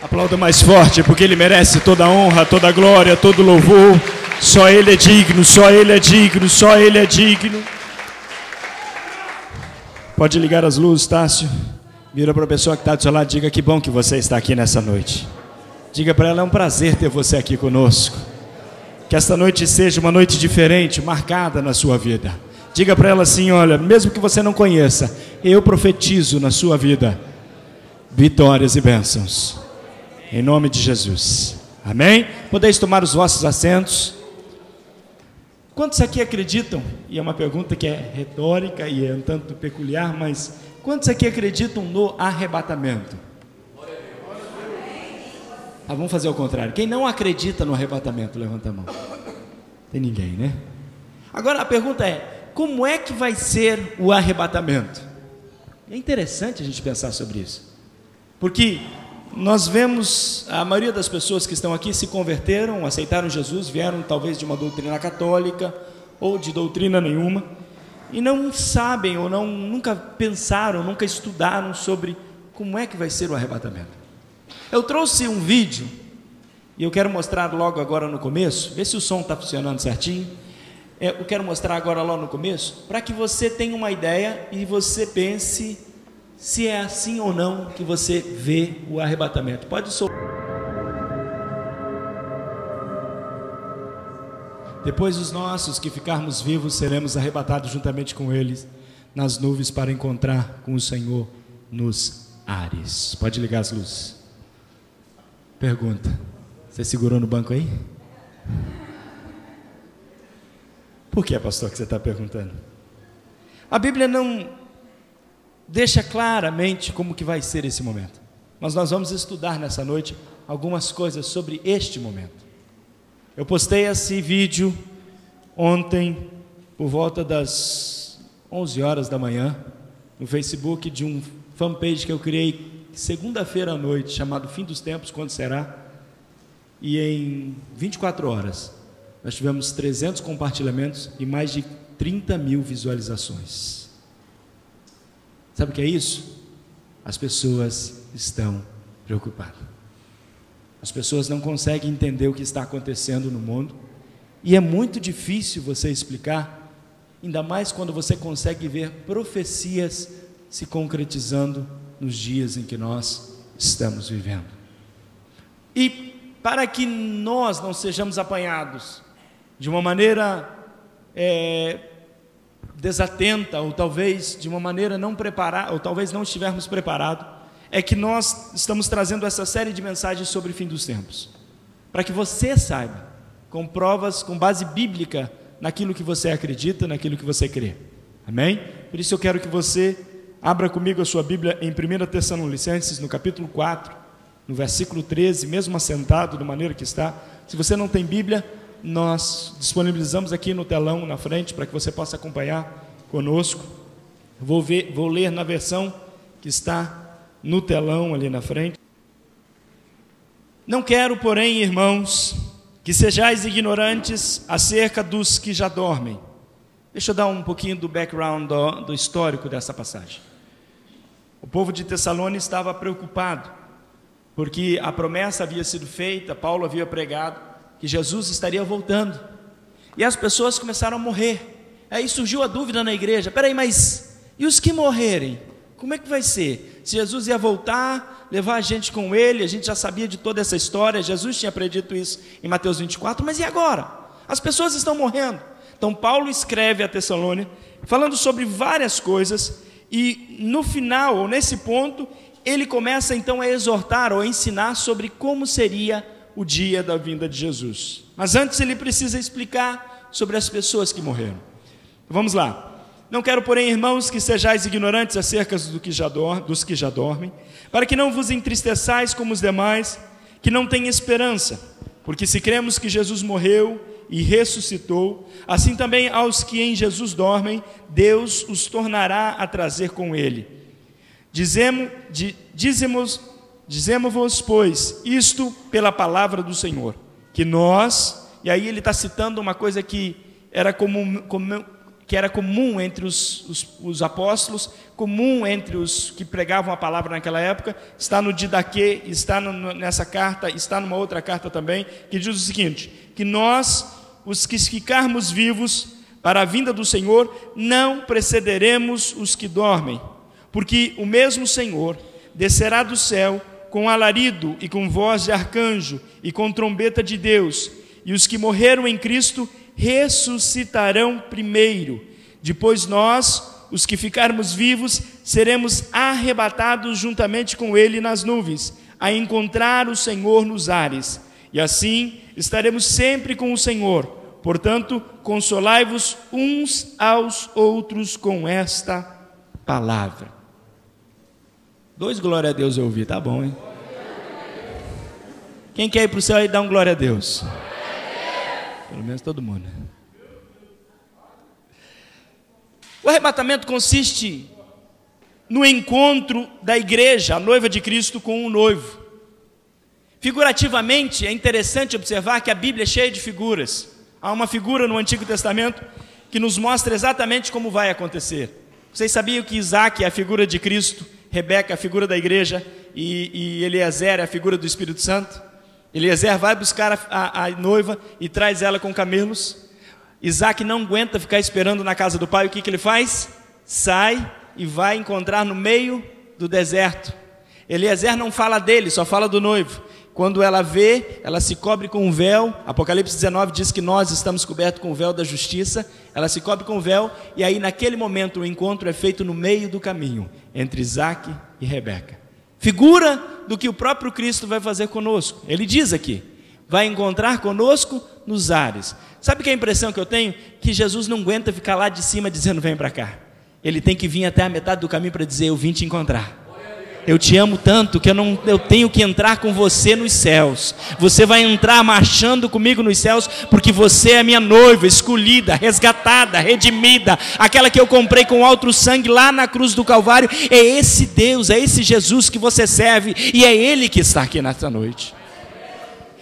Aplauda mais forte, porque Ele merece toda a honra, toda a glória, todo o louvor. Só Ele é digno, só Ele é digno, só Ele é digno. Pode ligar as luzes, Tássio. Vira para a pessoa que está do seu lado, diga que bom que você está aqui nessa noite. Diga para ela, é um prazer ter você aqui conosco. Que esta noite seja uma noite diferente, marcada na sua vida. Diga para ela assim, olha, mesmo que você não conheça, eu profetizo na sua vida vitórias e bênçãos. Em nome de Jesus. Amém? Podeis tomar os vossos assentos. Quantos aqui acreditam, e é uma pergunta que é retórica e é um tanto peculiar, mas quantos aqui acreditam no arrebatamento? Ah, vamos fazer o contrário. Quem não acredita no arrebatamento, levanta a mão. Tem ninguém, né? Agora a pergunta é, como é que vai ser o arrebatamento? É interessante a gente pensar sobre isso, porque nós vemos a maioria das pessoas que estão aqui se converteram, aceitaram Jesus, vieram talvez de uma doutrina católica ou de doutrina nenhuma, e não sabem ou nunca pensaram, nunca estudaram sobre como é que vai ser o arrebatamento. Eu trouxe um vídeo e eu quero mostrar logo agora no começo, vê se o som está funcionando certinho. Eu quero mostrar agora logo no começo, para que você tenha uma ideia e você pense se é assim ou não que você vê o arrebatamento. Pode soltar. Depois os nossos que ficarmos vivos seremos arrebatados juntamente com eles nas nuvens para encontrar com o Senhor nos ares. Pode ligar as luzes. Pergunta: você segurou no banco aí? Por que, pastor, que você está perguntando? A Bíblia não deixa claramente como que vai ser esse momento, mas nós vamos estudar nessa noite algumas coisas sobre este momento. Eu postei esse vídeo ontem por volta das 11 horas da manhã no Facebook de um fanpage que eu criei segunda-feira à noite, chamado Fim dos Tempos, Quando Será? E em 24 horas nós tivemos 300 compartilhamentos e mais de 30 mil visualizações. Sabe o que é isso? As pessoas estão preocupadas. As pessoas não conseguem entender o que está acontecendo no mundo, e é muito difícil você explicar, ainda mais quando você consegue ver profecias se concretizando nos dias em que nós estamos vivendo. E para que nós não sejamos apanhados de uma maneira desatenta, ou talvez de uma maneira não preparada, ou talvez não estivermos preparados, é que nós estamos trazendo essa série de mensagens sobre o fim dos tempos, para que você saiba, com provas, com base bíblica, naquilo que você acredita, naquilo que você crê. Amém? Por isso eu quero que você abra comigo a sua Bíblia em 1 Tessalonicenses, no capítulo 4, no versículo 13, mesmo assentado da maneira que está. Se você não tem Bíblia, nós disponibilizamos aqui no telão na frente para que você possa acompanhar conosco. Vou ler na versão que está no telão ali na frente. Não quero, porém, irmãos, que sejais ignorantes acerca dos que já dormem. Deixa eu dar um pouquinho do background, do histórico dessa passagem. O povo de Tessalônica estava preocupado, porque a promessa havia sido feita, Paulo havia pregado que Jesus estaria voltando, e as pessoas começaram a morrer. Aí surgiu a dúvida na igreja: peraí, mas e os que morrerem? Como é que vai ser? Se Jesus ia voltar, levar a gente com ele, a gente já sabia de toda essa história, Jesus tinha predito isso em Mateus 24, mas e agora? As pessoas estão morrendo. Então Paulo escreve a Tessalônica, falando sobre várias coisas, e no final, ou nesse ponto, ele começa então a exortar ou a ensinar sobre como seria o dia da vinda de Jesus. Mas antes ele precisa explicar sobre as pessoas que morreram. Vamos lá. Não quero, porém, irmãos, que sejais ignorantes acerca dos que já dormem, para que não vos entristeçais como os demais, que não têm esperança. Porque se cremos que Jesus morreu e ressuscitou, assim também aos que em Jesus dormem, Deus os tornará a trazer com ele. Dizemos-vos, pois, isto pela palavra do Senhor, que nós, e aí ele está citando uma coisa que era que era comum entre os apóstolos, comum entre os que pregavam a palavra naquela época, está no Didaquê, está nessa carta, está numa outra carta também, que diz o seguinte: que nós, os que ficarmos vivos para a vinda do Senhor, não precederemos os que dormem, porque o mesmo Senhor descerá do céu com alarido e com voz de arcanjo e com trombeta de Deus, e os que morreram em Cristo ressuscitarão primeiro. Depois nós, os que ficarmos vivos, seremos arrebatados juntamente com Ele nas nuvens, a encontrar o Senhor nos ares, e assim estaremos sempre com o Senhor. Portanto, consolai-vos uns aos outros com esta palavra. 2 glória a Deus eu ouvi, tá bom, hein? Quem quer ir para o céu aí, dá um glória a Deus. Pelo menos todo mundo. O arrebatamento consiste no encontro da igreja, a noiva de Cristo, com o noivo. Figurativamente, é interessante observar que a Bíblia é cheia de figuras. Há uma figura no Antigo Testamento que nos mostra exatamente como vai acontecer. Vocês sabiam que Isaac é a figura de Cristo, Rebeca é a figura da igreja e Eliezer é a figura do Espírito Santo? Eliezer vai buscar a noiva e traz ela com camelos. Isaac não aguenta ficar esperando na casa do pai. O que ele faz? Sai e vai encontrar no meio do deserto. Eliezer não fala dele, só fala do noivo. Quando ela vê, ela se cobre com um véu. Apocalipse 19 diz que nós estamos cobertos com o véu da justiça. Ela se cobre com o véu, e aí naquele momento o encontro é feito no meio do caminho, entre Isaac e Rebeca. Figura do que o próprio Cristo vai fazer conosco. Ele diz aqui: vai encontrar conosco nos ares. Sabe que a impressão que eu tenho? Que Jesus não aguenta ficar lá de cima dizendo vem para cá. Ele tem que vir até a metade do caminho para dizer: eu vim te encontrar. Eu te amo tanto que eu tenho que entrar com você nos céus. Você vai entrar marchando comigo nos céus, porque você é minha noiva, escolhida, resgatada, redimida, aquela que eu comprei com alto sangue lá na cruz do Calvário. É esse Deus, é esse Jesus que você serve, e é Ele que está aqui nesta noite.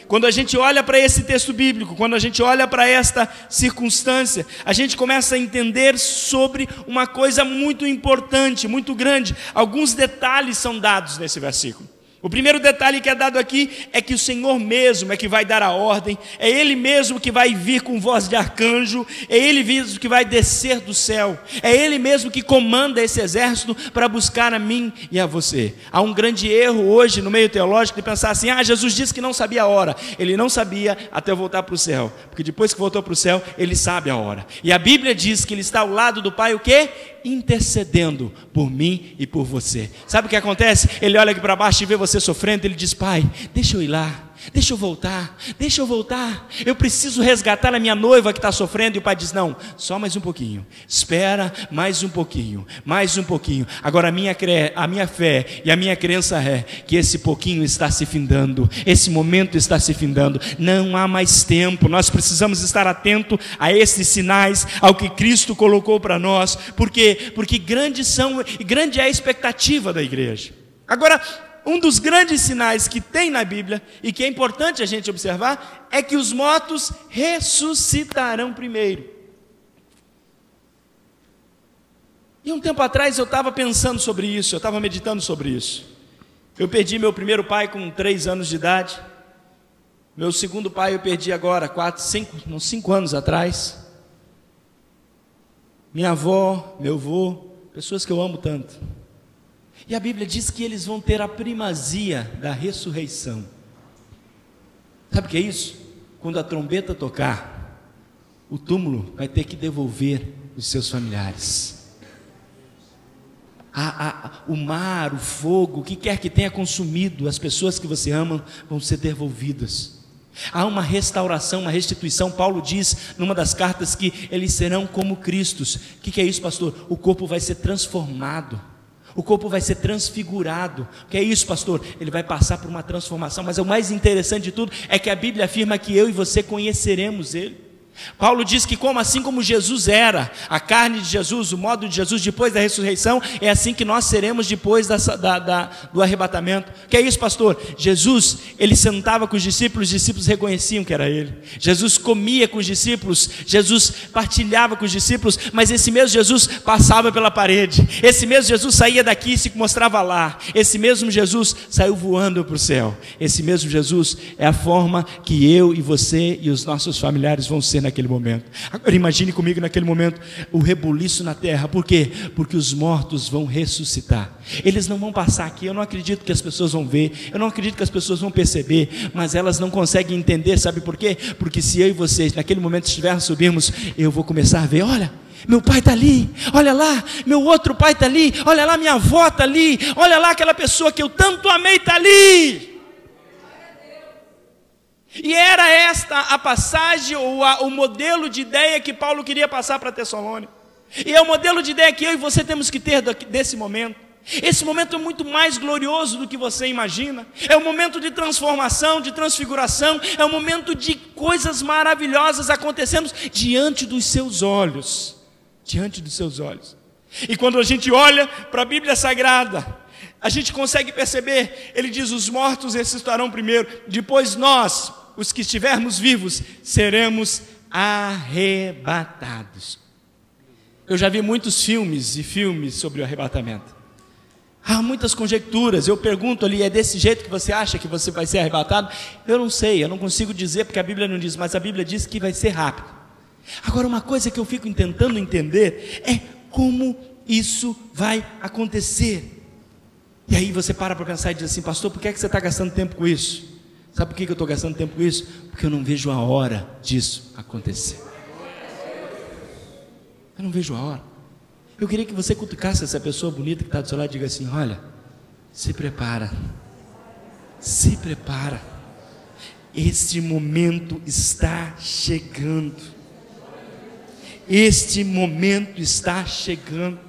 Quando a gente olha para esse texto bíblico, quando a gente olha para esta circunstância, a gente começa a entender sobre uma coisa muito importante, muito grande. Alguns detalhes são dados nesse versículo. O primeiro detalhe que é dado aqui é que o Senhor mesmo é que vai dar a ordem, é Ele mesmo que vai vir com voz de arcanjo, é Ele mesmo que vai descer do céu, é Ele mesmo que comanda esse exército para buscar a mim e a você. Há um grande erro hoje no meio teológico de pensar assim: Jesus disse que não sabia a hora. Ele não sabia até voltar para o céu, porque depois que voltou para o céu, Ele sabe a hora. E a Bíblia diz que Ele está ao lado do Pai, o quê? Intercedendo por mim e por você. Sabe o que acontece? Ele olha aqui para baixo e vê você sofrendo. Ele diz: Pai, deixa eu ir lá, deixa eu voltar, eu preciso resgatar a minha noiva que está sofrendo. E o pai diz: não, só mais um pouquinho, espera mais um pouquinho. Agora a minha fé e a minha crença é que esse pouquinho está se findando, esse momento está se findando, não há mais tempo. Nós precisamos estar atentos a esses sinais, ao que Cristo colocou para nós, porque grande é a expectativa da igreja. Agora, um dos grandes sinais que tem na Bíblia e que é importante a gente observar é que os mortos ressuscitarão primeiro. E um tempo atrás eu estava pensando sobre isso, eu estava meditando sobre isso. Eu perdi meu primeiro pai com 3 anos de idade. Meu segundo pai eu perdi agora 5 anos atrás. Minha avó, meu avô, pessoas que eu amo tanto. E a Bíblia diz que eles vão ter a primazia da ressurreição. Sabe o que é isso? Quando a trombeta tocar, o túmulo vai ter que devolver os seus familiares. O mar, o fogo, o que quer que tenha consumido as pessoas que você ama, vão ser devolvidas. Há uma restauração, uma restituição. Paulo diz numa das cartas que eles serão como Cristos. O que é isso, pastor? O corpo vai ser transformado, o corpo vai ser transfigurado. O que é isso, pastor? Ele vai passar por uma transformação. Mas o mais interessante de tudo é que a Bíblia afirma que eu e você conheceremos Ele. Paulo diz que assim como Jesus era, a carne de Jesus, o modo de Jesus depois da ressurreição, é assim que nós seremos depois do arrebatamento. Que é isso, pastor? Jesus, ele sentava com os discípulos reconheciam que era ele. Jesus comia com os discípulos, Jesus partilhava com os discípulos, mas esse mesmo Jesus passava pela parede, esse mesmo Jesus saía daqui e se mostrava lá, esse mesmo Jesus saiu voando para o céu. Esse mesmo Jesus é a forma que eu e você e os nossos familiares vão ser naquele momento. Agora imagine comigo naquele momento o rebuliço na terra. Por quê? Porque os mortos vão ressuscitar. Eles não vão passar aqui. Eu não acredito que as pessoas vão ver, eu não acredito que as pessoas vão perceber, mas elas não conseguem entender. Sabe por quê? Porque se eu e vocês naquele momento estivermos, subirmos, eu vou começar a ver, olha, meu pai está ali, olha lá, meu outro pai está ali, olha lá, minha avó está ali, olha lá, aquela pessoa que eu tanto amei está ali. E era esta a passagem, ou o modelo de ideia que Paulo queria passar para Tessalônica. E é o modelo de ideia que eu e você temos que ter desse momento. Esse momento é muito mais glorioso do que você imagina. É um momento de transformação, de transfiguração. É um momento de coisas maravilhosas acontecendo diante dos seus olhos. Diante dos seus olhos. E quando a gente olha para a Bíblia Sagrada, a gente consegue perceber, ele diz, os mortos ressuscitarão primeiro, depois nós, os que estivermos vivos, seremos arrebatados. Eu já vi muitos filmes sobre o arrebatamento. Há muitas conjecturas. Eu pergunto ali, é desse jeito que você acha que você vai ser arrebatado? Eu não sei, eu não consigo dizer, porque a Bíblia não diz, mas a Bíblia diz que vai ser rápido. Agora, uma coisa que eu fico tentando entender é como isso vai acontecer. E aí você para pensar e diz assim, pastor, por que você está gastando tempo com isso? Sabe por que eu estou gastando tempo com isso? Porque eu não vejo a hora disso acontecer. Eu não vejo a hora. Eu queria que você cutucasse essa pessoa bonita que está do seu lado e diga assim, olha, se prepara. Se prepara. Este momento está chegando. Este momento está chegando.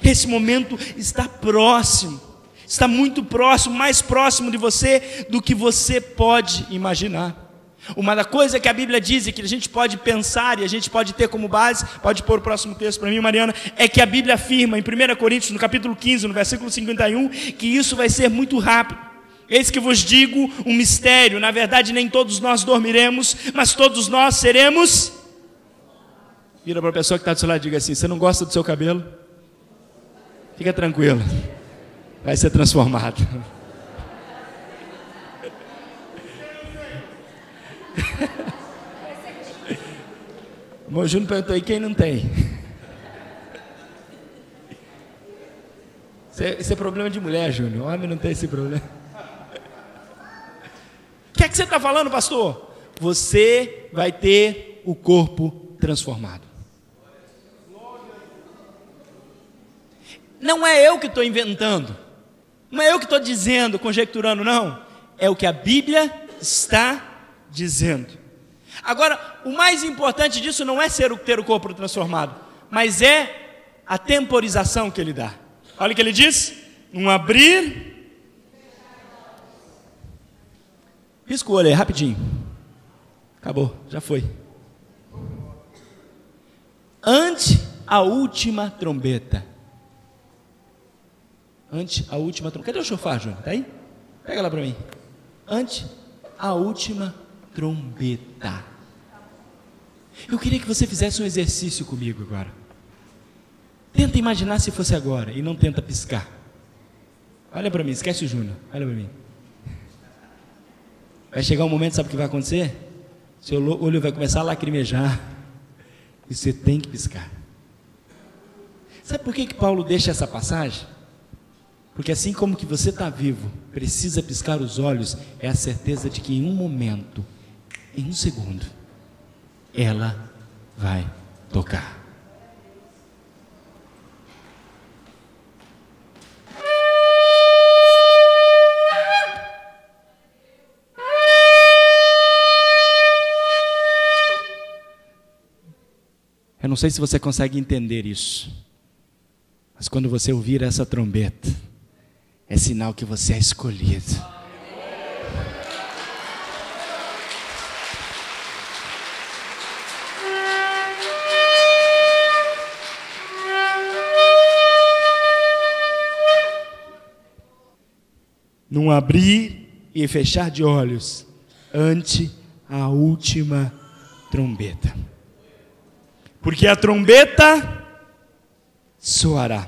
Esse momento está próximo. Está muito próximo, mais próximo de você do que você pode imaginar. Uma coisa que a Bíblia diz e que a gente pode pensar e a gente pode ter como base, pode pôr o próximo texto para mim, Mariana, é que a Bíblia afirma em 1 Coríntios, no capítulo 15, no versículo 51, que isso vai ser muito rápido. Eis que vos digo um mistério, na verdade nem todos nós dormiremos, mas todos nós seremos... Vira para a pessoa que está do seu lado e diga assim, você não gosta do seu cabelo? Fica tranquilo. Vai ser transformado. O Júnior perguntou aí, quem não tem? Isso é problema de mulher, Júnior. Homem não tem esse problema. O que é que você está falando, pastor? Você vai ter o corpo transformado. Não é eu que estou inventando. Não é eu que estou dizendo, conjecturando, não. É o que a Bíblia está dizendo. Agora, o mais importante disso não é ter o corpo transformado, mas é a temporização que ele dá. Olha o que ele diz: um abrir. Pisca o olho aí, rapidinho. Acabou, já foi. Ante a última trombeta. Ante a última trombeta. Cadê o chofar, Júnior? Está aí? Pega lá para mim. Ante a última trombeta. Eu queria que você fizesse um exercício comigo agora. Tenta imaginar se fosse agora e não tenta piscar. Olha para mim, esquece o Júnior. Olha para mim. Vai chegar um momento, sabe o que vai acontecer? Seu olho vai começar a lacrimejar e você tem que piscar. Sabe por que Paulo deixa essa passagem? Porque assim como que você está vivo, precisa piscar os olhos, é a certeza de que em um momento, em um segundo, ela vai tocar. Eu não sei se você consegue entender isso, mas quando você ouvir essa trombeta, é sinal que você é escolhido. num abrir e fechar de olhos, ante a última trombeta. Porque a trombeta soará,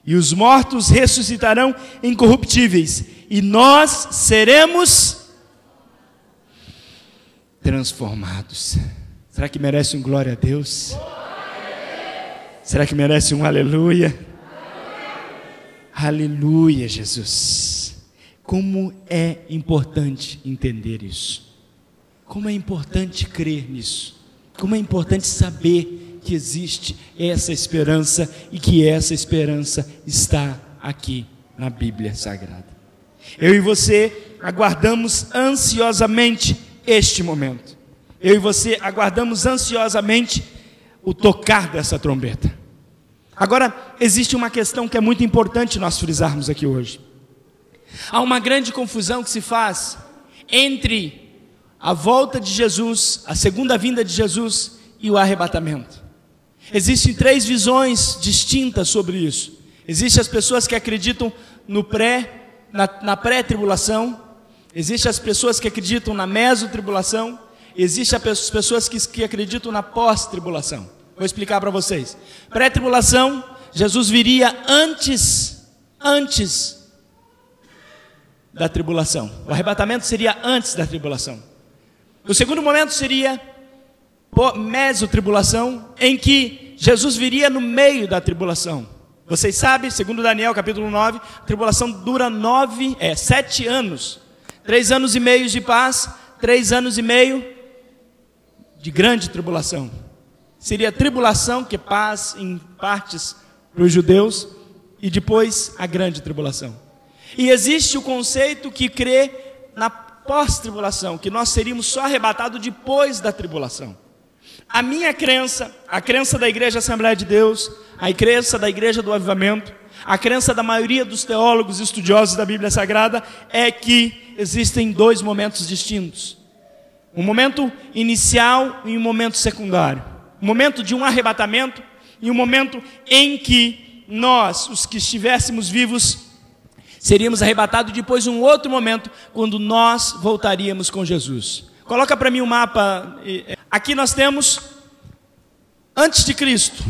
e os mortos ressuscitarão incorruptíveis, e nós seremos transformados. Será que merece um glória a Deus? Será que merece um aleluia? Aleluia, Jesus. Como é importante entender isso. Como é importante crer nisso. Como é importante saber que existe essa esperança e que essa esperança está aqui na Bíblia Sagrada. Eu e você aguardamos ansiosamente este momento. Eu e você aguardamos ansiosamente o tocar dessa trombeta. Agora, existe uma questão que é muito importante nós frisarmos aqui hoje. Há uma grande confusão que se faz entre a volta de Jesus, a segunda vinda de Jesus e o arrebatamento. Existem 3 visões distintas sobre isso. Existem as pessoas que acreditam na pré-tribulação, existem as pessoas que acreditam na mesotribulação, existem as pessoas que acreditam na pós-tribulação. Vou explicar para vocês. Pré-tribulação, Jesus viria antes da tribulação. O arrebatamento seria antes da tribulação. O segundo momento seria mesotribulação, em que Jesus viria no meio da tribulação. Vocês sabem, segundo Daniel capítulo 9, a tribulação dura 7 anos. 3 anos e meio de paz, 3 anos e meio de grande tribulação. Seria tribulação, que é paz em partes para os judeus, e depois a grande tribulação. E existe o conceito que crê na pós-tribulação, que nós seríamos só arrebatados depois da tribulação. A minha crença, a crença da Igreja Assembleia de Deus, a crença da Igreja do Avivamento, a crença da maioria dos teólogos e estudiosos da Bíblia Sagrada é que existem 2 momentos distintos. Um momento inicial e um momento secundário. Um momento de um arrebatamento e um momento em que nós, os que estivéssemos vivos, seríamos arrebatados depois de um outro momento, quando nós voltaríamos com Jesus. Coloca para mim o mapa. Aqui nós temos, antes de Cristo,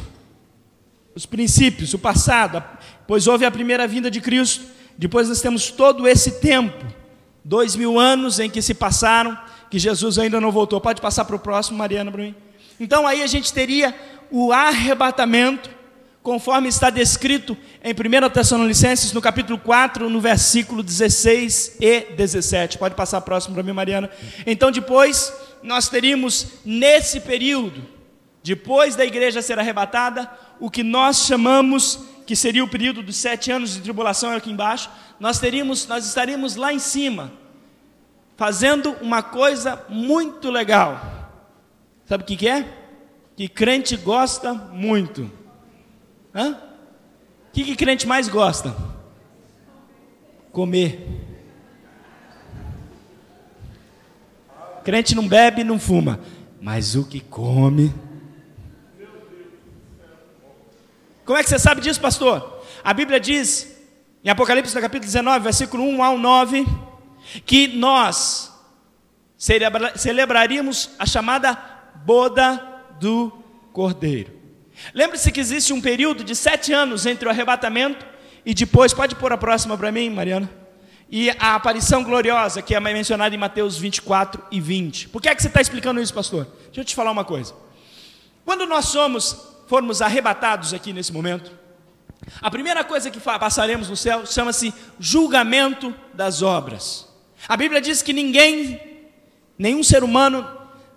os princípios, o passado, pois houve a primeira vinda de Cristo, depois nós temos todo esse tempo, 2000 anos em que se passaram, que Jesus ainda não voltou. Pode passar para o próximo, Mariana, para mim. Então aí a gente teria o arrebatamento, conforme está descrito em 1 Tessalonicenses, no capítulo 4, no versículo 16 e 17. Pode passar próximo para mim, Mariana. Então depois, nós teríamos nesse período, depois da igreja ser arrebatada, o que nós chamamos, que seria o período dos 7 anos de tribulação aqui embaixo, nós estaríamos lá em cima, fazendo uma coisa muito legal. Sabe o que é? Que crente gosta muito. O que crente mais gosta? Comer. Crente não bebe, não fuma, mas o que come. Como é que você sabe disso, pastor? A Bíblia diz, em Apocalipse, no capítulo 19, versículo 1 ao 9, que nós celebraríamos a chamada boda do Cordeiro. Lembre-se que existe um período de 7 anos entre o arrebatamento e depois, pode pôr a próxima para mim, Mariana, e a aparição gloriosa, que é mencionada em Mateus 24 e 20. Por que é que você está explicando isso, pastor? Deixa eu te falar uma coisa. Quando nós formos arrebatados aqui nesse momento, a primeira coisa que passaremos no céu chama-se julgamento das obras. A Bíblia diz que nenhum ser humano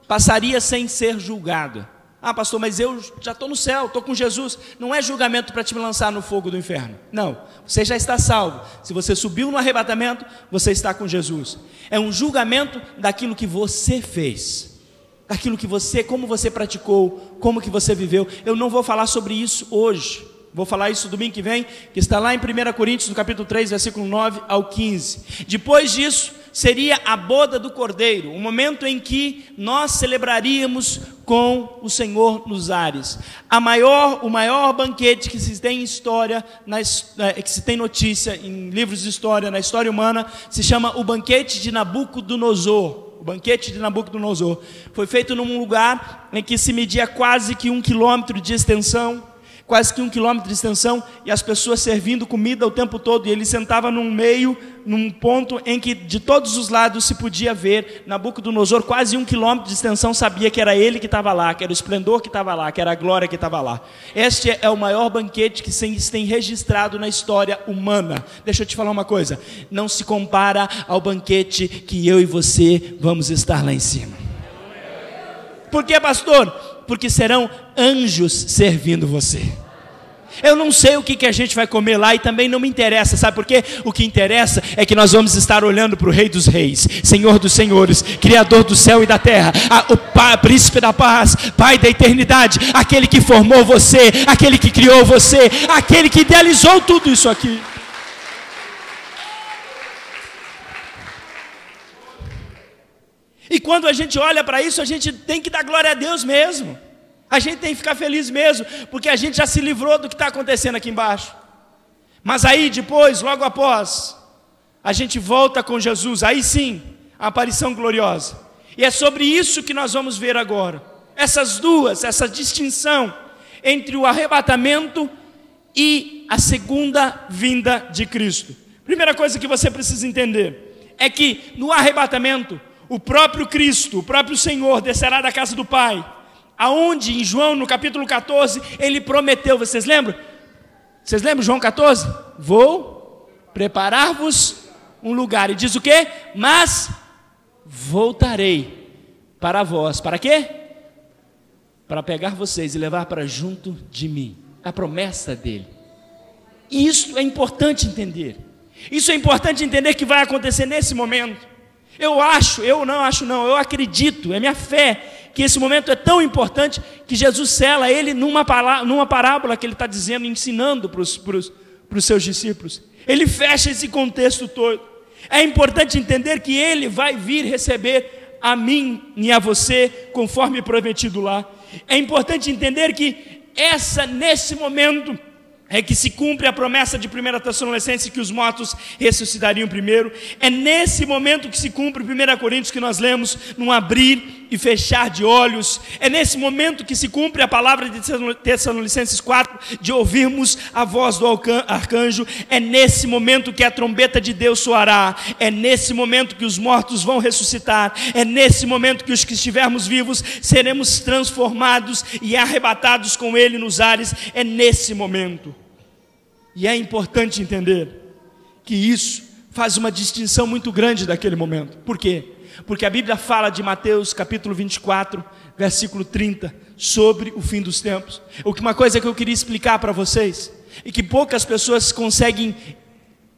passaria sem ser julgado. Ah, pastor, mas eu já estou no céu, estou com Jesus. Não é julgamento para te lançar no fogo do inferno. Não, você já está salvo. Se você subiu no arrebatamento, você está com Jesus. É um julgamento daquilo que você fez, daquilo que como você praticou, como que você viveu. Eu não vou falar sobre isso hoje. Vou falar isso domingo que vem, que está lá em 1 Coríntios, no capítulo 3, versículo 9 ao 15. Depois disso, seria a boda do Cordeiro, o momento em que nós celebraríamos com o Senhor nos ares. O maior banquete que se tem em história, que se tem notícia em livros de história, na história humana, se chama o banquete de Nabucodonosor. O banquete de Nabucodonosor foi feito num lugar em que se media quase que 1 quilômetro de extensão, e as pessoas servindo comida o tempo todo, e ele sentava num ponto em que de todos os lados se podia ver Nabucodonosor, quase 1 quilômetro de extensão, sabia que era ele que estava lá, que era o esplendor que estava lá, que era a glória que estava lá. Este é o maior banquete que se tem registrado na história humana. Deixa eu te falar uma coisa, não se compara ao banquete que eu e você vamos estar lá em cima. Por quê, pastor? Porque serão anjos servindo você. Eu não sei o que a gente vai comer lá e também não me interessa, sabe por quê? O que interessa é que nós vamos estar olhando para o Rei dos Reis, Senhor dos Senhores, Criador do céu e da terra, o Príncipe da paz, Pai da eternidade, aquele que formou você, aquele que criou você, aquele que idealizou tudo isso aqui. E quando a gente olha para isso, a gente tem que dar glória a Deus mesmo. A gente tem que ficar feliz mesmo, porque a gente já se livrou do que está acontecendo aqui embaixo. Mas aí depois, logo após, a gente volta com Jesus, aí sim, a aparição gloriosa. E é sobre isso que nós vamos ver agora. Essa distinção entre o arrebatamento e a segunda vinda de Cristo. Primeira coisa que você precisa entender é que no arrebatamento, o próprio Cristo, o próprio Senhor descerá da casa do Pai, aonde em João, no capítulo 14, ele prometeu, vocês lembram? Vocês lembram João 14? Vou preparar-vos um lugar, e diz o quê? Mas voltarei para vós, para quê? Para pegar vocês e levar para junto de mim, a promessa dele. E isso é importante entender, que vai acontecer nesse momento. Eu acredito, é minha fé, que esse momento é tão importante que Jesus sela ele numa parábola que ele está dizendo, ensinando para os seus discípulos. Ele fecha esse contexto todo. É importante entender que ele vai vir receber a mim e a você, conforme prometido lá. É importante entender que nesse momento é que se cumpre a promessa de 1 Tessalonicenses, que os mortos ressuscitariam primeiro. É nesse momento que se cumpre 1 Coríntios, que nós lemos, num abrir e fechar de olhos. É nesse momento que se cumpre a palavra de Tessalonicenses 4, de ouvirmos a voz do arcanjo. É nesse momento que a trombeta de Deus soará. É nesse momento que os mortos vão ressuscitar. É nesse momento que os que estivermos vivos seremos transformados e arrebatados com ele nos ares. É nesse momento. E é importante entender que isso faz uma distinção muito grande daquele momento. Por quê? Porque a Bíblia fala de Mateus capítulo 24, versículo 30, sobre o fim dos tempos. Uma coisa que eu queria explicar para vocês, e que poucas pessoas conseguem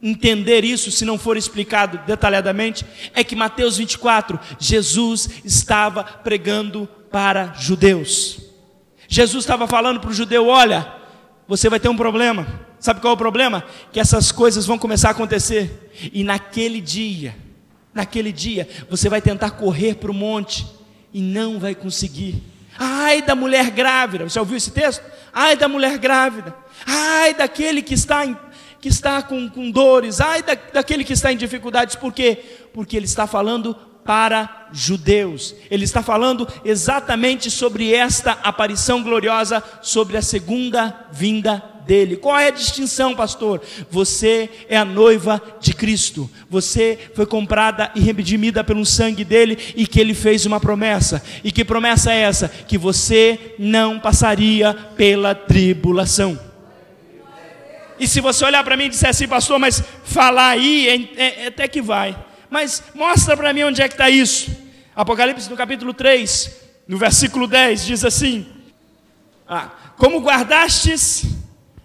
entender isso, se não for explicado detalhadamente, é que Mateus 24, Jesus estava pregando para judeus. Jesus estava falando para o judeu: olha, você vai ter um problema. Sabe qual é o problema? Que essas coisas vão começar a acontecer. E naquele dia, você vai tentar correr para o monte e não vai conseguir. Ai da mulher grávida. Você ouviu esse texto? Ai da mulher grávida. Ai daquele que está com dores. Ai daquele que está em dificuldades. Por quê? Porque ele está falando para judeus. Ele está falando exatamente sobre esta aparição gloriosa, sobre a segunda vinda dele. Qual é a distinção, pastor? Você é a noiva de Cristo. Você foi comprada e redimida pelo sangue dele, e que ele fez uma promessa. E que promessa é essa? Que você não passaria pela tribulação. E se você olhar para mim e disser assim: pastor, mas falar aí até que vai, mas mostra para mim onde é que está isso. Apocalipse no capítulo 3, no versículo 10, diz assim: como guardastes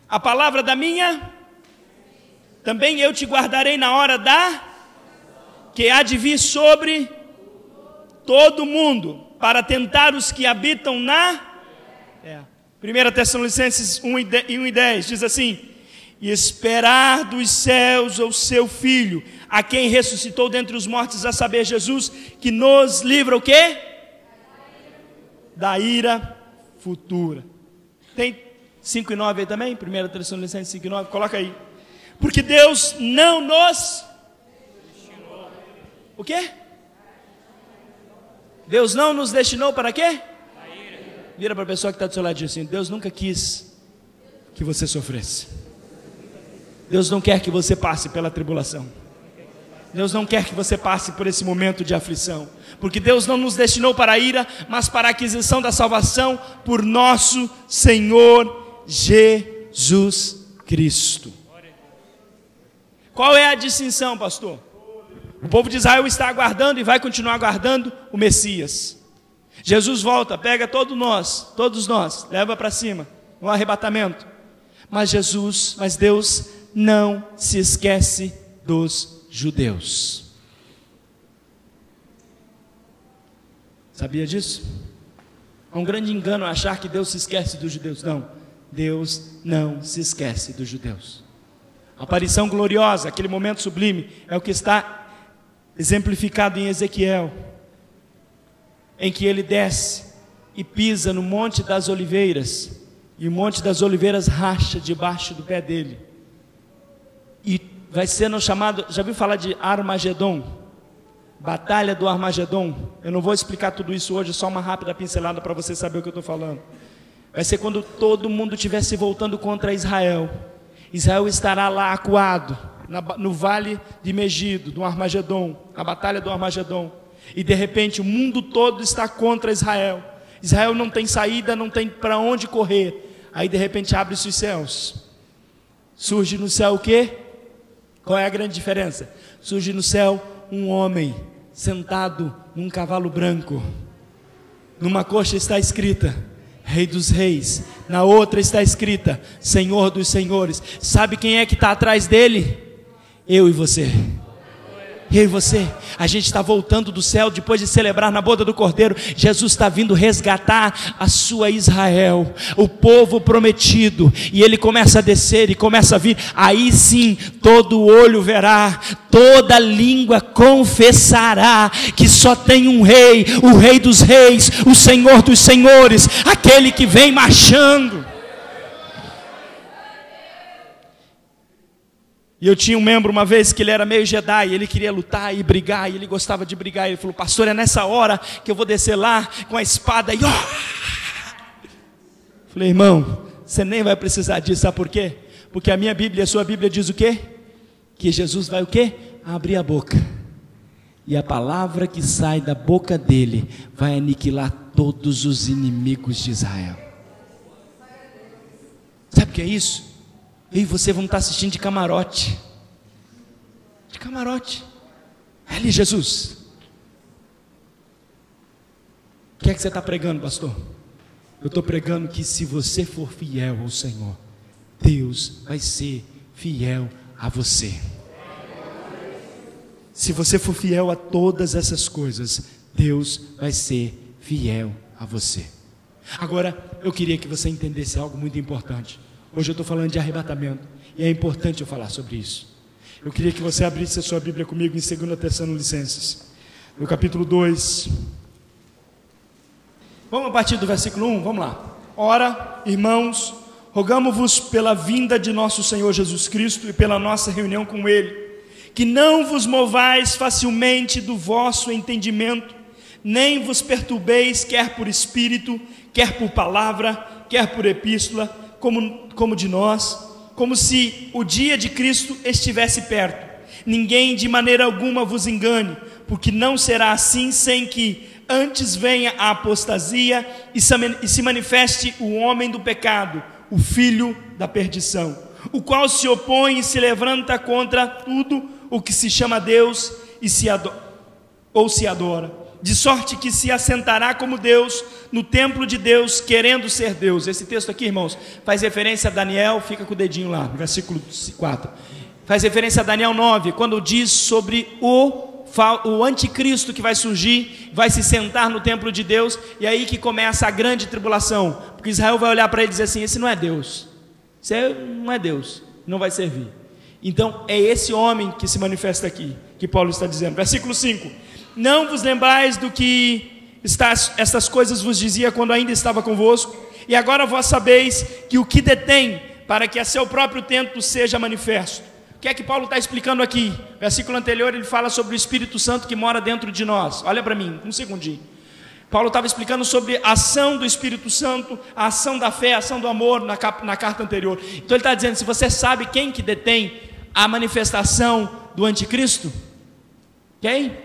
a palavra da minha, também eu te guardarei na hora que há de vir sobre todo mundo, para tentar os que habitam 1 Tessalonicenses 1 e 10, diz assim: e esperar dos céus o seu Filho, a quem ressuscitou dentre os mortos, a saber, Jesus, que nos livra o quê? da ira futura. Tem 5:9 aí também? 1 Tessalonicenses 5:9, coloca aí. Porque Deus não nos... O quê? Deus não nos destinou para quê? Vira para a pessoa que está do seu lado e diz assim: Deus nunca quis que você sofresse. Deus não quer que você passe pela tribulação. Deus não quer que você passe por esse momento de aflição. Porque Deus não nos destinou para a ira, mas para a aquisição da salvação por nosso Senhor Jesus Cristo. Qual é a distinção, pastor? O povo de Israel está aguardando e vai continuar aguardando o Messias. Jesus volta, pega todos nós, leva para cima, no arrebatamento. Mas Deus não se esquece dos judeus. Sabia disso? É um grande engano achar que Deus se esquece dos judeus. Não, Deus não se esquece dos judeus. A aparição gloriosa, aquele momento sublime, é o que está exemplificado em Ezequiel, em que ele desce e pisa no Monte das Oliveiras, e o Monte das Oliveiras racha debaixo do pé dele, e vai sendo chamado, já ouviu falar de Armagedon? Batalha do Armagedon. Eu não vou explicar tudo isso hoje, só uma rápida pincelada para você saber o que eu estou falando. Vai ser quando todo mundo estiver se voltando contra Israel. Israel estará lá acuado, no vale de Megido, do Armagedon, a batalha do Armagedon. E de repente o mundo todo está contra Israel. Israel não tem saída, não tem para onde correr. Aí de repente abre-se os céus. Surge no céu o quê? Qual é a grande diferença? Surge no céu um homem sentado num cavalo branco. Numa coxa está escrita Rei dos Reis, na outra está escrita Senhor dos Senhores. Sabe quem é que está atrás dele? Eu e você. Eu e você, a gente está voltando do céu depois de celebrar na boda do Cordeiro. Jesus está vindo resgatar a sua Israel, o povo prometido, e ele começa a descer e começa a vir. Aí sim, todo olho verá, toda língua confessará que só tem um rei, o Rei dos Reis, o Senhor dos Senhores, aquele que vem marchando. E eu tinha um membro uma vez que ele era meio Jedi, ele queria lutar e brigar, e ele gostava de brigar. Ele falou: pastor, é nessa hora que eu vou descer lá com a espada e Falei: irmão, você nem vai precisar disso, sabe por quê? Porque a minha Bíblia, a sua Bíblia diz o quê? Que Jesus vai o quê? Abrir a boca, e a palavra que sai da boca dele vai aniquilar todos os inimigos de Israel. Sabe o que é isso? Eu e você vamos estar assistindo de camarote. De camarote. É ali Jesus. O que é que você está pregando, pastor? Eu estou pregando que se você for fiel ao Senhor, Deus vai ser fiel a você. Se você for fiel a todas essas coisas, Deus vai ser fiel a você. Agora, eu queria que você entendesse algo muito importante. Hoje eu estou falando de arrebatamento, e é importante eu falar sobre isso. Eu queria que você abrisse a sua Bíblia comigo em 2 Tessalonicenses, no capítulo 2. Vamos a partir do versículo 1, vamos lá. Ora, irmãos, rogamo-vos pela vinda de nosso Senhor Jesus Cristo e pela nossa reunião com Ele, que não vos movais facilmente do vosso entendimento, nem vos perturbeis, quer por espírito, quer por palavra, quer por epístola, como de nós, como se o dia de Cristo estivesse perto. Ninguém de maneira alguma vos engane, porque não será assim sem que antes venha a apostasia e se manifeste o homem do pecado, o filho da perdição, o qual se opõe e se levanta contra tudo o que se chama Deus e se adora, de sorte que se assentará como Deus no templo de Deus, querendo ser Deus. Esse texto aqui, irmãos, faz referência a Daniel, fica com o dedinho lá, no versículo 4. Faz referência a Daniel 9, quando diz sobre o anticristo que vai surgir, vai se sentar no templo de Deus, e aí que começa a grande tribulação, porque Israel vai olhar para ele e dizer assim: esse não é Deus, esse não é Deus, não vai servir. Então é esse homem que se manifesta aqui, que Paulo está dizendo. Versículo 5: não vos lembrais do que Estas coisas vos dizia quando ainda estava convosco, e agora vós sabeis que o que detém, para que a seu próprio tempo seja manifesto. O que é que Paulo está explicando aqui? Versículo anterior ele fala sobre o Espírito Santo que mora dentro de nós. Olha para mim, um segundinho. Paulo estava explicando sobre a ação do Espírito Santo, a ação da fé, a ação do amor na carta anterior. Então ele está dizendo, se você sabe quem que detém a manifestação do anticristo, quem?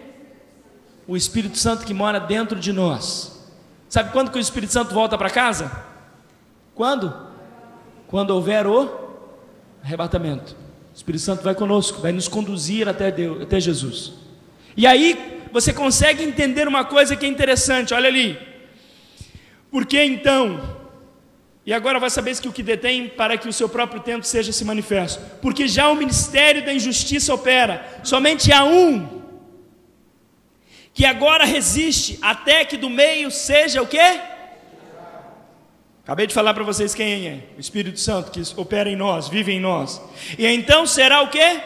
O Espírito Santo que mora dentro de nós. Sabe quando que o Espírito Santo volta para casa? Quando? Quando houver o arrebatamento. O Espírito Santo vai conosco, vai nos conduzir até Deus, até Jesus. E aí você consegue entender uma coisa que é interessante, olha ali. Porque então, e agora vai saber que o que detém para que o seu próprio tempo seja se manifesto. Porque já o ministério da injustiça opera, somente há um, que agora resiste, até que do meio seja o quê? Acabei de falar para vocês quem é, o Espírito Santo que opera em nós, vive em nós. E então será o quê?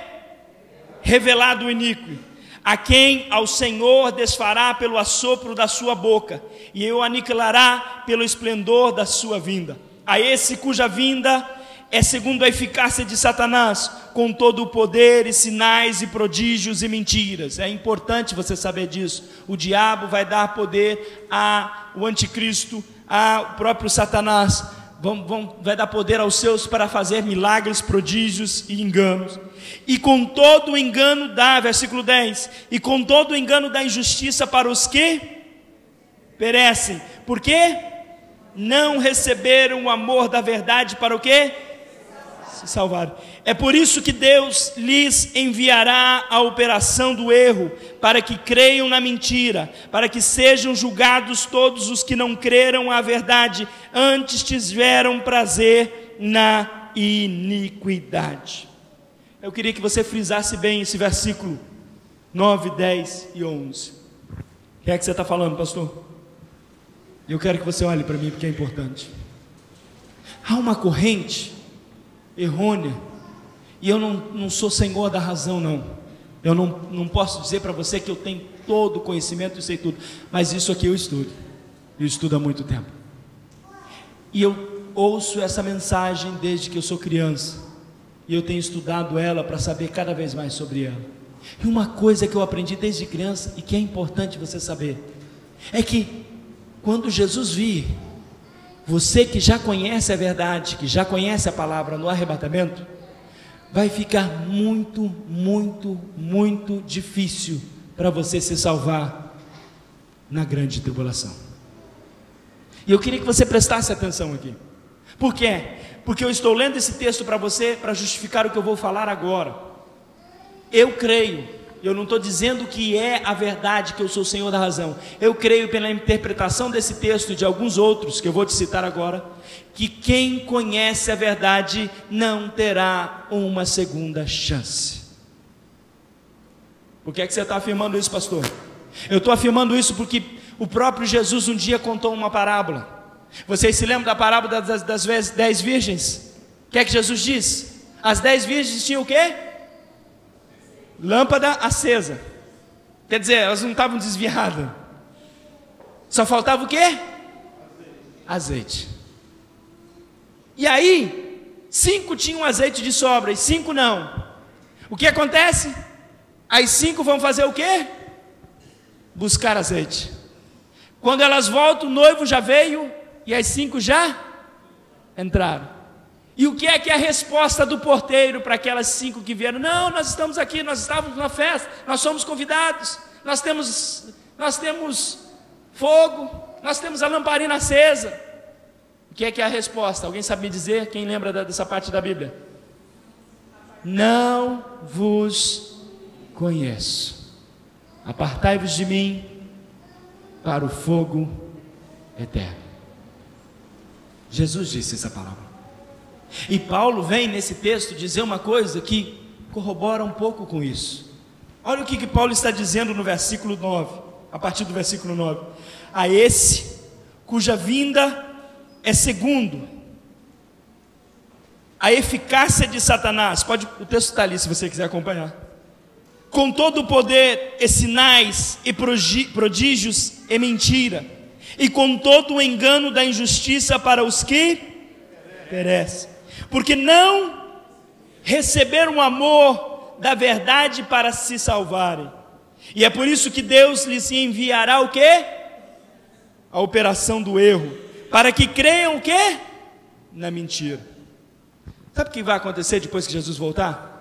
Revelado o iníquo, a quem ao Senhor desfará pelo assopro da sua boca, e o aniquilará pelo esplendor da sua vinda. A esse cuja vinda é segundo a eficácia de Satanás, com todo o poder e sinais e prodígios e mentiras. É importante você saber disso. O diabo vai dar poder ao anticristo, ao próprio Satanás, vai dar poder aos seus para fazer milagres, prodígios e enganos. E com todo o engano dá, versículo 10, e com todo o engano da injustiça para os que perecem, porque não receberam o amor da verdade para o quê? Se salvaram. É por isso que Deus lhes enviará a operação do erro, para que creiam na mentira, para que sejam julgados todos os que não creram à verdade, antes tiveram prazer na iniquidade. Eu queria que você frisasse bem esse versículo 9, 10 e 11. O que é que você está falando, pastor? Eu quero que você olhe para mim, porque é importante. Há uma corrente errônea, e eu não sou senhor da razão, não. Eu não posso dizer para você que eu tenho todo o conhecimento e sei tudo, mas isso aqui eu estudo há muito tempo, e eu ouço essa mensagem desde que eu sou criança, e eu tenho estudado ela para saber cada vez mais sobre ela. E uma coisa que eu aprendi desde criança, e que é importante você saber, é que quando Jesus vir, você que já conhece a verdade, que já conhece a palavra no arrebatamento, vai ficar muito, muito, muito difícil para você se salvar na grande tribulação. E eu queria que você prestasse atenção aqui. Por quê? Porque eu estou lendo esse texto para você, para justificar o que eu vou falar agora. Eu creio, eu não estou dizendo que é a verdade, que eu sou o Senhor da razão. Eu creio, pela interpretação desse texto e de alguns outros que eu vou te citar agora, que quem conhece a verdade não terá uma segunda chance. Por que é que você está afirmando isso, pastor? Eu estou afirmando isso porque o próprio Jesus um dia contou uma parábola. Vocês se lembram da parábola das 10 virgens? O que é que Jesus diz? As 10 virgens tinham o quê? Lâmpada acesa. Quer dizer, elas não estavam desviadas. Só faltava o quê? Azeite. E aí, 5 tinham azeite de sobra e 5 não. O que acontece? As 5 vão fazer o quê? Buscar azeite. Quando elas voltam, o noivo já veio e as 5 já entraram. E o que é a resposta do porteiro para aquelas 5 que vieram? Não, nós estamos aqui, nós estávamos na festa, nós somos convidados, nós temos fogo, nós temos a lamparina acesa. O que é a resposta? Alguém sabe me dizer? Quem lembra dessa parte da Bíblia? Não vos conheço. Apartai-vos de mim para o fogo eterno. Jesus disse essa palavra. E Paulo vem nesse texto dizer uma coisa que corrobora um pouco com isso. Olha o que Paulo está dizendo no versículo 9, a partir do versículo 9. A esse cuja vinda é segundo a eficácia de Satanás. O texto está ali se você quiser acompanhar. com todo o poder e sinais e prodígios é mentira, e com todo o engano da injustiça para os que perecem, porque não receberam o amor da verdade para se salvarem. E é por isso que Deus lhes enviará o quê? A operação do erro, para que creiam o quê? Na mentira. Sabe o que vai acontecer depois que Jesus voltar?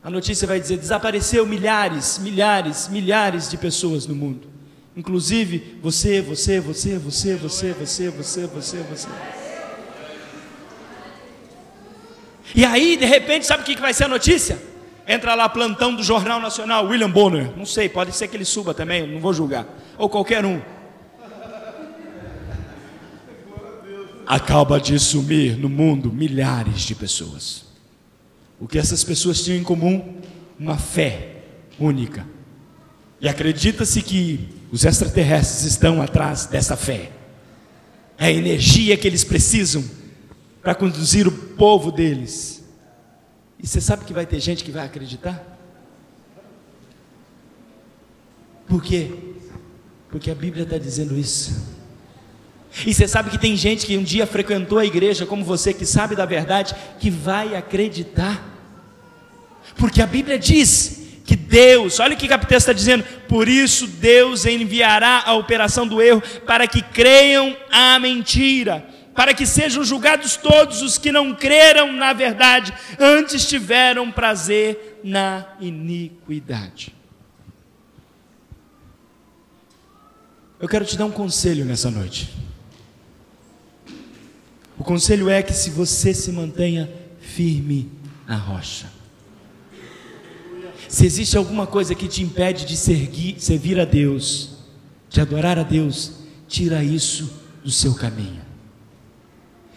A notícia vai dizer: desapareceu milhares de pessoas no mundo, inclusive você. E aí, de repente, sabe o que vai ser a notícia? Entra lá, plantão do Jornal Nacional, William Bonner, não sei, pode ser que ele suba também, não vou julgar, ou qualquer um. Acaba de sumir no mundo milhares de pessoas. O que essas pessoas tinham em comum? Uma fé única. E acredita-se que os extraterrestres estão atrás dessa fé. É a energia que eles precisam para conduzir o povo deles. E você sabe que vai ter gente que vai acreditar? Por quê? Porque a Bíblia está dizendo isso. E você sabe que tem gente que um dia frequentou a igreja, como você, que sabe da verdade, que vai acreditar. Porque a Bíblia diz que Deus, olha o que o capítulo está dizendo: por isso Deus enviará a operação do erro, para que creiam a mentira, para que sejam julgados todos os que não creram na verdade, antes tiveram prazer na iniquidade. Eu quero te dar um conselho nessa noite. O conselho é que se você se mantenha firme na rocha. Se existe alguma coisa que te impede de servir a Deus, de adorar a Deus, tira isso do seu caminho.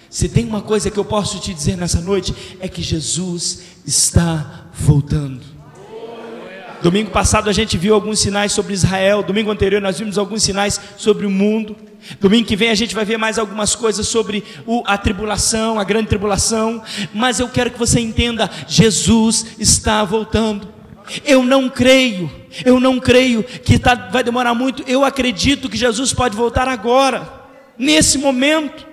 Se tem uma coisa que eu posso te dizer nessa noite, é que Jesus está voltando. Domingo passado a gente viu alguns sinais sobre Israel. Domingo anterior nós vimos alguns sinais sobre o mundo. Domingo que vem a gente vai ver mais algumas coisas sobre a tribulação, a grande tribulação. Mas eu quero que você entenda: Jesus está voltando. Eu não creio que vai demorar muito. Eu acredito que Jesus pode voltar agora, nesse momento,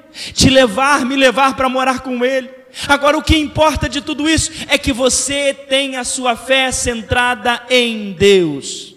me levar para morar com Ele. Agora, o que importa de tudo isso é que você tenha a sua fé centrada em Deus.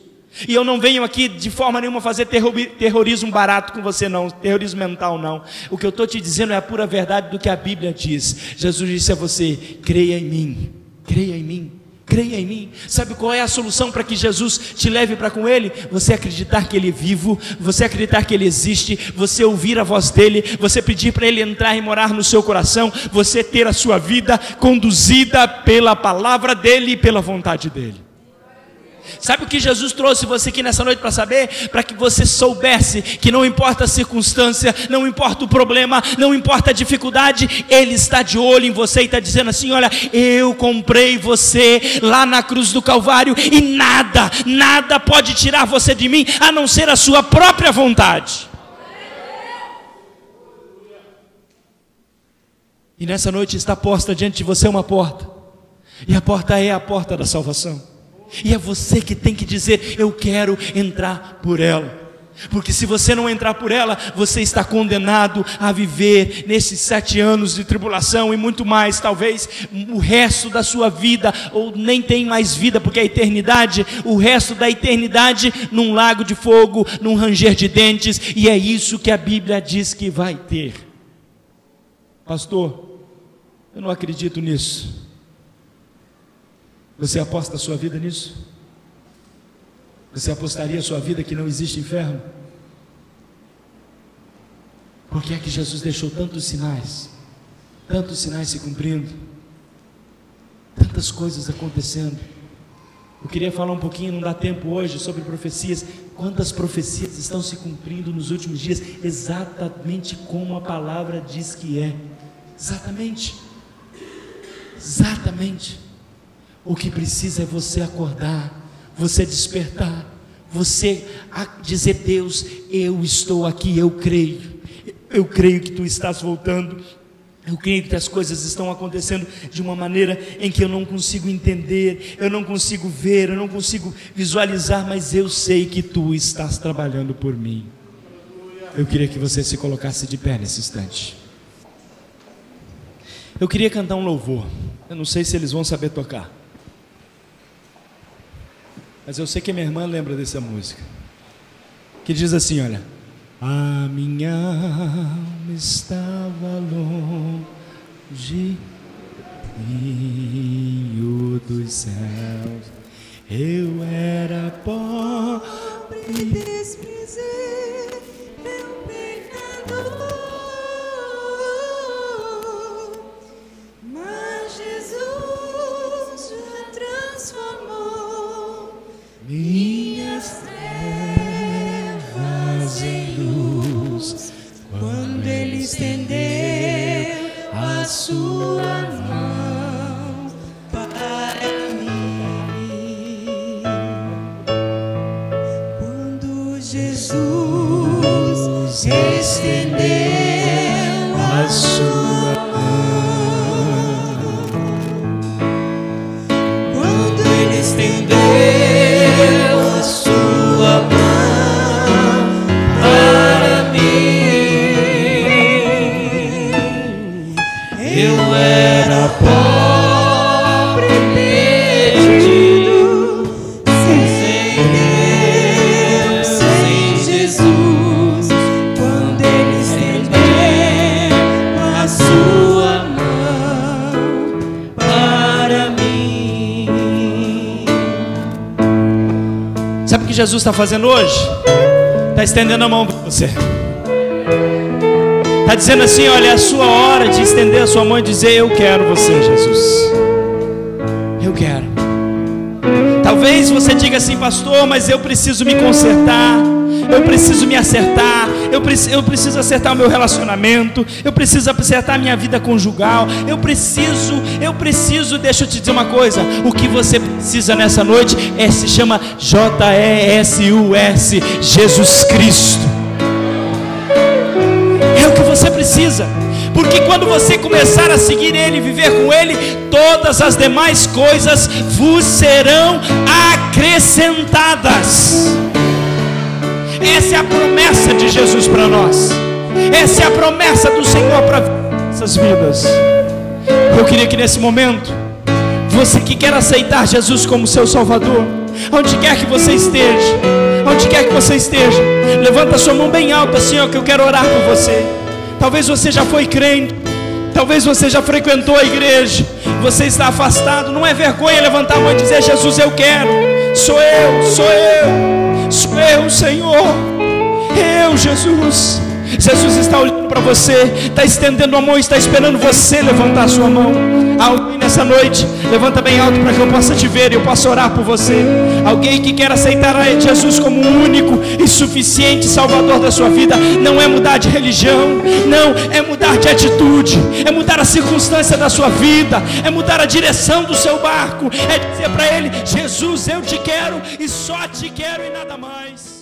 E eu não venho aqui de forma nenhuma fazer terrorismo barato com você não, terrorismo mental não. O que eu estou te dizendo é a pura verdade do que a Bíblia diz. Jesus disse a você: creia em mim, creia em mim, creia em mim. Sabe qual é a solução para que Jesus te leve para com Ele? Você acreditar que Ele é vivo, você acreditar que Ele existe, você ouvir a voz dEle, você pedir para Ele entrar e morar no seu coração, você ter a sua vida conduzida pela palavra dEle e pela vontade dEle. Sabe o que Jesus trouxe você aqui nessa noite para saber? Para que você soubesse que não importa a circunstância, não importa o problema, não importa a dificuldade, Ele está de olho em você e está dizendo assim: olha, eu comprei você lá na cruz do Calvário, e nada pode tirar você de mim, a não ser a sua própria vontade. E nessa noite está posta diante de você uma porta, e a porta é a porta da salvação. E é você que tem que dizer: eu quero entrar por ela. Porque se você não entrar por ela, você está condenado a viver nesses 7 anos de tribulação e muito mais, talvez o resto da sua vida, ou nem tem mais vida, porque a eternidade, o resto da eternidade num lago de fogo, num ranger de dentes. E é isso que a Bíblia diz que vai ter. Pastor, eu não acredito nisso. Você aposta a sua vida nisso? Você apostaria a sua vida que não existe inferno? Por que é que Jesus deixou tantos sinais se cumprindo, tantas coisas acontecendo? Eu queria falar um pouquinho, não dá tempo hoje, sobre profecias. Quantas profecias estão se cumprindo nos últimos dias, exatamente como a palavra diz que é. Exatamente. O que precisa é você acordar, você despertar, você dizer: Deus, eu estou aqui, eu creio que Tu estás voltando. Eu creio que as coisas estão acontecendo de uma maneira em que eu não consigo entender, eu não consigo ver, eu não consigo visualizar, mas eu sei que Tu estás trabalhando por mim. Eu queria que você se colocasse de pé nesse instante. Eu queria cantar um louvor. Eu não sei se eles vão saber tocar, mas eu sei que a minha irmã lembra dessa música, que diz assim, olha: a minha alma estava longe dos céus, eu era pobre e desprezei meu pecador, mas Jesus já transformou minhas trevas em luz, quando Ele estendeu a sua mão para mim. Quando Jesus estendeu a sua mão, quando Ele estendeu a sua mão para mim, eu era pobre e perdido, sem Deus, sem Jesus. Quando Ele estendeu a sua mão para mim. Sabe o que Jesus está fazendo hoje? Está estendendo a mão para você. Está dizendo assim, olha, é a sua hora de estender a sua mão e dizer: eu quero você, Jesus. Eu quero. Talvez você diga assim: pastor, mas eu preciso me consertar, eu preciso me acertar, eu preciso acertar o meu relacionamento, eu preciso acertar a minha vida conjugal, eu preciso, deixa eu te dizer uma coisa: o que você precisa nessa noite se chama JESUS, Jesus Cristo. Você precisa, porque quando você começar a seguir Ele, viver com Ele, todas as demais coisas vos serão acrescentadas. Essa é a promessa de Jesus para nós, essa é a promessa do Senhor para nossas vidas. Eu queria que nesse momento, você que quer aceitar Jesus como seu Salvador, onde quer que você esteja, levanta sua mão bem alta assim, ó, que eu quero orar por você. Talvez você já foi crente, talvez você já frequentou a igreja, você está afastado. Não é vergonha levantar a mão e dizer: Jesus, eu quero, sou eu, Senhor, eu, Jesus. Jesus está olhando para você, está estendendo a mão e está esperando você levantar a sua mão. Alguém nessa noite, levanta bem alto para que eu possa te ver e eu possa orar por você. Alguém que quer aceitar a Jesus como o único e suficiente Salvador da sua vida. Não é mudar de religião, não, é mudar de atitude, é mudar a circunstância da sua vida, é mudar a direção do seu barco, é dizer para Ele: Jesus, eu te quero e só te quero e nada mais.